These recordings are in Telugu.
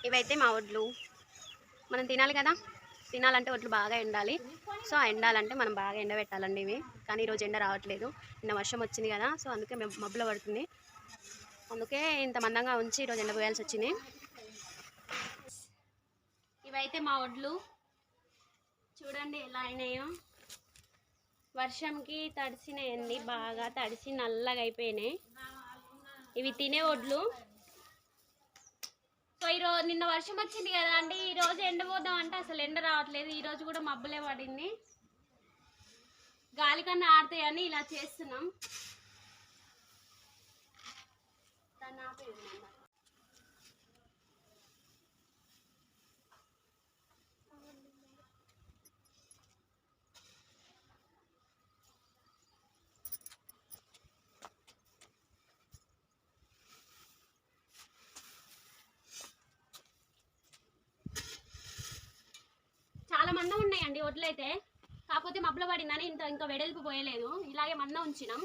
ఇవైతే మా వడ్లు మనం తినాలి కదా, తినాలంటే వడ్లు బాగా ఎండాలి. సో ఆ ఎండాలంటే మనం బాగా ఎండబెట్టాలండి ఇవి. కానీ ఈరోజు ఎండ రావట్లేదు, నిన్న వర్షం వచ్చింది కదా, సో అందుకే మబ్బులో పడుతుంది. అందుకే ఇంత మందంగా ఉంచి ఈరోజు ఎండ పోయాల్సి వచ్చింది. ఇవైతే మా వడ్లు చూడండి ఎలా అయినాయో. వర్షంకి తడిసినాయండి, బాగా తడిసి నల్లగా అయిపోయినాయి. ఇవి తినే వడ్లు. సో ఈరోజు నిన్న వర్షం వచ్చింది కదా అండి, ఈరోజు ఎండపోదాం అంటే అసలు ఎండ రావట్లేదు. ఈరోజు కూడా మబ్బులే పడింది. గాలి కన్నా ఆడతాయని ఇలా చేస్తున్నాం. చాలా మందం ఉన్నాయండి వడ్లు అయితే, కాకపోతే మబ్బుల పడిందని ఇంకా వెడల్పు పోయలేదు, ఇలాగే మందం ఉంచినాం.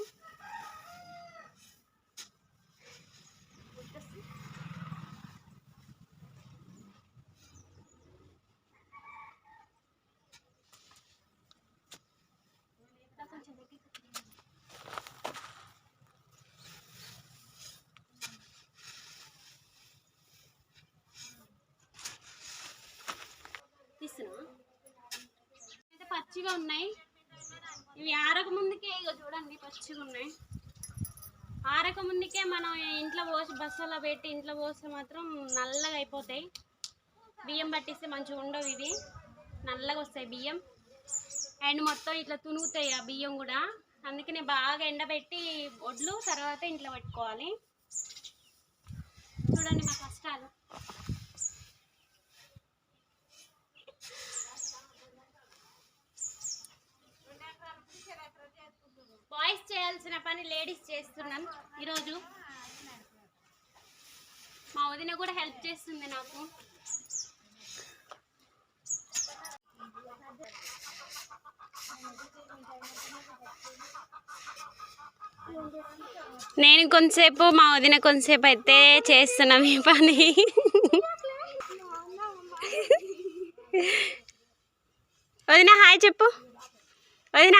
తీస్తున్నా అయితే పచ్చిగా ఉన్నాయి. ఇవి ఆరక ముందుకే ఇక చూడండి పచ్చిగా ఉన్నాయి. ఆరక ముందుకే మనం ఇంట్లో పోసి బస్సులో పెట్టి ఇంట్లో పోస్తే మాత్రం నల్లగా అయిపోతాయి. బియ్యం పట్టిస్తే మంచిగా ఉండవు, ఇవి నల్లగా వస్తాయి బియ్యం. అండ్ మొత్తం ఇట్లా తునుగుతాయి ఆ బియ్యం కూడా. అందుకనే బాగా ఎండబెట్టి వడ్లు తర్వాత ఇంట్లో పెట్టుకోవాలి. చూడండి మా కష్టాలు. బాయ్స్ చేయాల్సిన పని లేడీస్ చేస్తున్నాం ఈరోజు. మా వదిన కూడా హెల్ప్ చేస్తుంది నాకు. నేను కొంతసేపు, మా వదిన కొంతసేపు అయితే చేస్తున్నాం ఈ పని. వదిన హాయ్ చెప్పు. వదిన